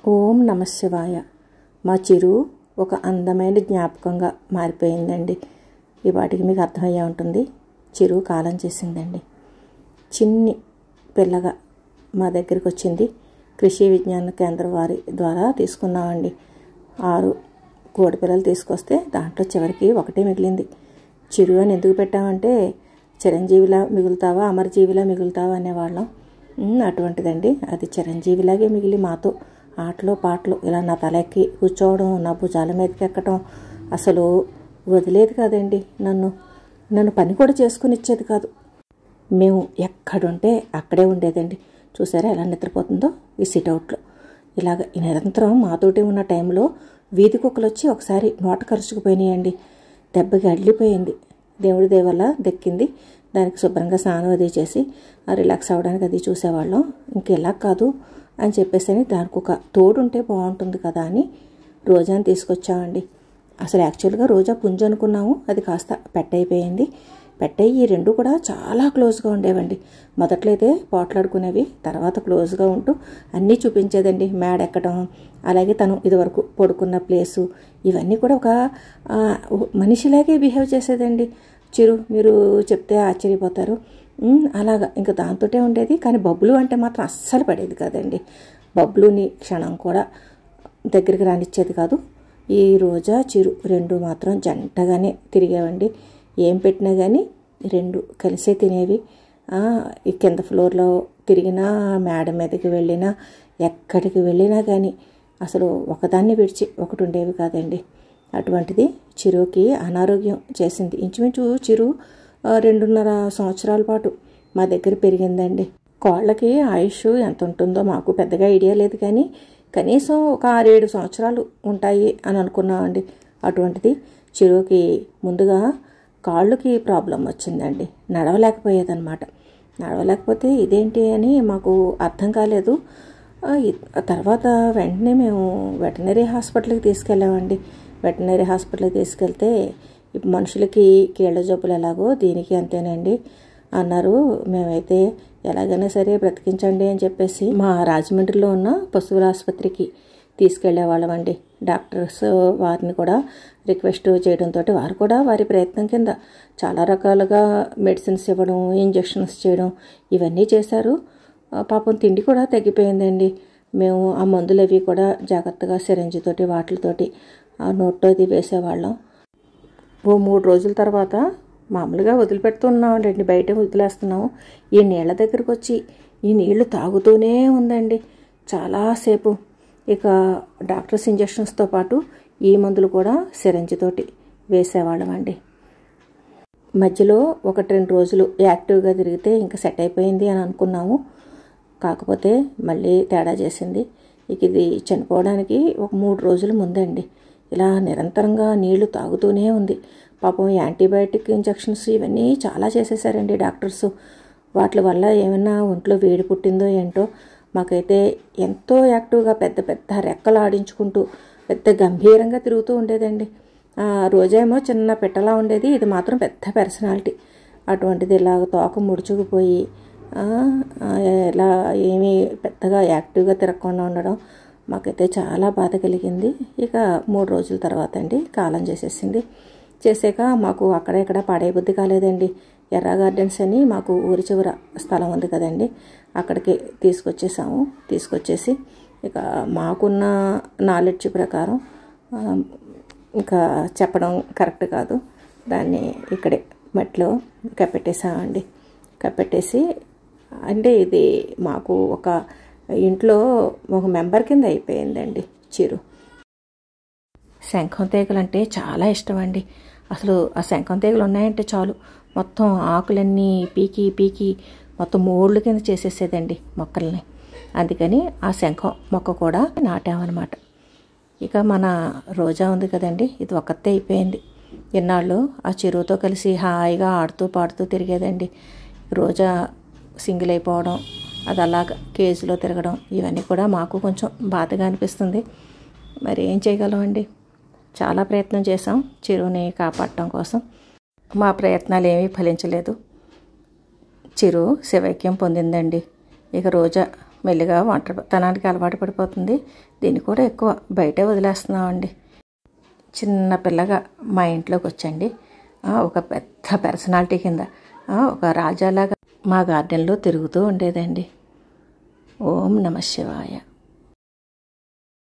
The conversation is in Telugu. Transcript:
ఓం నమ శివాయ. మా చిరు ఒక అందమైన జ్ఞాపకంగా మారిపోయిందండి. ఈ వాటికి మీకు అర్థమయ్యే ఉంటుంది. చిరు కాలం చేసిందండి. చిన్ని పిల్లగా మా దగ్గరికి వచ్చింది. కృషి విజ్ఞాన కేంద్రం వారి ద్వారా తీసుకున్నామండి. 6 కోడి పిల్లలు తీసుకొస్తే దాంట్లో చివరికి ఒకటే మిగిలింది. చిరు అని ఎందుకు పెట్టామంటే చిరంజీవిలా మిగులుతావా అమరజీవిలా మిగులుతావా అనేవాళ్ళం. అటువంటిదండి. అది చిరంజీవిలాగే మిగిలి మాతో ఆటలు పాటలు ఇలా నా తలెక్కి కూర్చోవడం, నా భుజాల మీదకి ఎక్కడం అసలు వదిలేదు కాదండి. నన్ను పని కూడా చేసుకుని ఇచ్చేది కాదు. మేము ఎక్కడుంటే అక్కడే ఉండేదండి. చూసారా ఎలా నిద్రపోతుందో ఈ సిట్అవుట్లో. ఇలాగ నిరంతరం మాతోటి ఉన్న టైంలో వీధి కుక్కలు వచ్చి ఒకసారి నోట కరుచుకుపోయినాయండి. దెబ్బకి అల్లిపోయింది. దేవుడి దేవల్ల దక్కింది. దానికి శుభ్రంగా స్నానం అది చేసి రిలాక్స్ అవ్వడానికి అది చూసేవాళ్ళం. ఇంకెలా కాదు అని చెప్పేసి దానికి ఒక తోడు ఉంటే బాగుంటుంది కదా అని రోజాని తీసుకొచ్చామండి. అసలు యాక్చువల్గా రోజా పుంజు అనుకున్నాము. అది కాస్త పెట్టయిపోయింది. పెట్టయి ఈ రెండు కూడా చాలా క్లోజ్గా ఉండేవండి. మొదట్లో అయితే పోట్లాడుకునేవి, తర్వాత క్లోజ్గా ఉంటూ అన్నీ చూపించేదండి. మేడ ఎక్కడం, అలాగే తను ఇదివరకు పడుకున్న ప్లేసు, ఇవన్నీ కూడా ఒక మనిషిలాగే బిహేవ్ చేసేదండి చిరు. మీరు చెప్తే ఆశ్చర్యపోతారు. అలాగా ఇంకా దాంతోటే ఉండేది. కానీ బబ్లు అంటే మాత్రం అస్సలు పడేది కాదండి. బబ్లుని క్షణం కూడా దగ్గరికి రానిచ్చేది కాదు. ఈ రోజా చిరు రెండు మాత్రం జంటగానే తిరిగేవండి. ఏం పెట్టినా కానీ రెండు కలిసే తినేవి. ఈ కింద ఫ్లోర్లో తిరిగినా, మేడ మీదకి వెళ్ళినా, ఎక్కడికి వెళ్ళినా కానీ అసలు ఒకదాన్ని విడిచి ఒకటి ఉండేవి కాదండి. అటువంటిది చిరుకి అనారోగ్యం చేసింది. ఇంచుమించు చిరు 2.5 సంవత్సరాల పాటు మా దగ్గర పెరిగిందండి. కోళ్ళకి ఆయుష్ ఎంత ఉంటుందో మాకు పెద్దగా ఐడియా లేదు, కానీ కనీసం ఒక 6-7 సంవత్సరాలు ఉంటాయి అని అనుకున్నామండి. అటువంటిది చిరుకి ముందుగా కాళ్ళకి ప్రాబ్లం వచ్చిందండి. నడవలేకపోయేదన్నమాట. నడవలేకపోతే ఇదేంటి అని మాకు అర్థం కాలేదు. తర్వాత వెంటనే మేము వెటనరీ హాస్పిటల్కి తీసుకెళ్ళామండి. వెటనరీ హాస్పిటల్కి తీసుకెళ్తే మనుషులకి కీళ్ళ జబ్బులు ఎలాగో దీనికి అంతేనండి అన్నారు. మేమైతే ఎలాగైనా సరే బ్రతికించండి అని చెప్పేసి మా రాజమండ్రిలో ఉన్న పశువుల ఆసుపత్రికి తీసుకెళ్లేవాళ్ళం అండి. డాక్టర్స్ వారిని కూడా రిక్వెస్ట్ చేయడంతో వారు కూడా వారి ప్రయత్నం కింద చాలా రకాలుగా మెడిసిన్స్ ఇవ్వడం, ఇంజెక్షన్స్ చేయడం ఇవన్నీ చేశారు. పాపం తిండి కూడా తగ్గిపోయిందండి. మేము ఆ మందులు అవి కూడా జాగ్రత్తగా సిరంజితోటి వాటితోటి నోట్లోది వేసేవాళ్ళం. ఓ 3 రోజుల తర్వాత మామూలుగా వదిలిపెడుతున్నామండి. బయట వదిలేస్తున్నాము. ఈ నీళ్ళ దగ్గరకు వచ్చి ఈ నీళ్లు తాగుతూనే ఉందండి చాలాసేపు. ఇక డాక్టర్స్ ఇంజెక్షన్స్తో పాటు ఈ మందులు కూడా సిరంజితోటి వేసేవాళ్ళం అండి. మధ్యలో 1-2 రోజులు యాక్టివ్గా తిరిగితే ఇంకా సెట్ అయిపోయింది అని అనుకున్నాము. కాకపోతే మళ్ళీ తేడా చేసింది. ఇక ఇది చనిపోవడానికి ఒక 3 రోజుల ముందండి ఇలా నిరంతరంగా నీళ్లు తాగుతూనే ఉంది. పాపం యాంటీబయాటిక్ ఇంజెక్షన్స్ ఇవన్నీ చాలా చేసేసారండి డాక్టర్స్. వాటి వల్ల ఏమైనా ఒంట్లో వేడి పుట్టిందో ఏంటో. మాకైతే ఎంతో యాక్టివ్గా పెద్ద పెద్ద రెక్కలు ఆడించుకుంటూ పెద్ద గంభీరంగా తిరుగుతూ ఉండేదండి. రోజేమో చిన్న పెట్టలా ఉండేది, ఇది మాత్రం పెద్ద పర్సనాలిటీ. అటువంటిది ఇలాగ తోక ముడుచుకుపోయి ఇలా ఏమీ పెద్దగా యాక్టివ్గా తిరగకుండా ఉండడం మాకైతే చాలా బాధ కలిగింది. ఇక 3 రోజుల తర్వాత అండి కాలం చేసేసింది. చేసాక మాకు అక్కడ ఇక్కడ పాడే బుద్ధి కాలేదండి. ఎర్రా గార్డెన్స్ అని మాకు ఊరి చివర స్థలం ఉంది కదండి, అక్కడికి తీసుకొచ్చేసి ఇక మాకున్న నాలెడ్జ్ ప్రకారం ఇంకా చెప్పడం కరెక్ట్ కాదు, దాన్ని ఇక్కడే మట్టిలో కప్పెట్టేసామండి. కప్పెట్టేసి అంటే ఇది మాకు ఒక ఇంట్లో ఒక మెంబర్ కింద అయిపోయిందండి చిరు. శంఖం తీగలు అంటే చాలా ఇష్టం అండి. అసలు ఆ శంఖం తీగలు ఉన్నాయంటే చాలు మొత్తం ఆకులన్నీ పీకి మొత్తం మోళ్ళు కింద చేసేసేదండి మొక్కల్ని. అందుకని ఆ శంఖం మొక్క కూడా నాటామన్నమాట. ఇక మన రోజా ఉంది కదండి, ఇది ఒక్కతే అయిపోయింది. ఎన్నాళ్ళు ఆ చిరుతో కలిసి హాయిగా ఆడుతూ పాడుతూ తిరిగేదండి. రోజా సింగిల్ అయిపోవడం, అది అలాగ కేజీలో తిరగడం ఇవన్నీ కూడా మాకు కొంచెం బాధగా అనిపిస్తుంది. మరి ఏం చేయగలమండి. చాలా ప్రయత్నం చేసాం చిరుని కాపాడటం కోసం. మా ప్రయత్నాలు ఏమీ ఫలించలేదు. చిరు శివైక్యం పొందిందండి. ఇక రోజా మెల్లిగా ఒంటరితనానికి అలవాటు పడిపోతుంది. దీన్ని కూడా ఎక్కువ బయటే వదిలేస్తున్నామండి. చిన్న పిల్లగా మా ఇంట్లోకి వచ్చండి. ఒక పెద్ద పర్సనాలిటీ కింద ఒక రాజాలాగా మా గార్డెన్లో తిరుగుతూ ఉండేదండి. ఓం నమః శివాయ.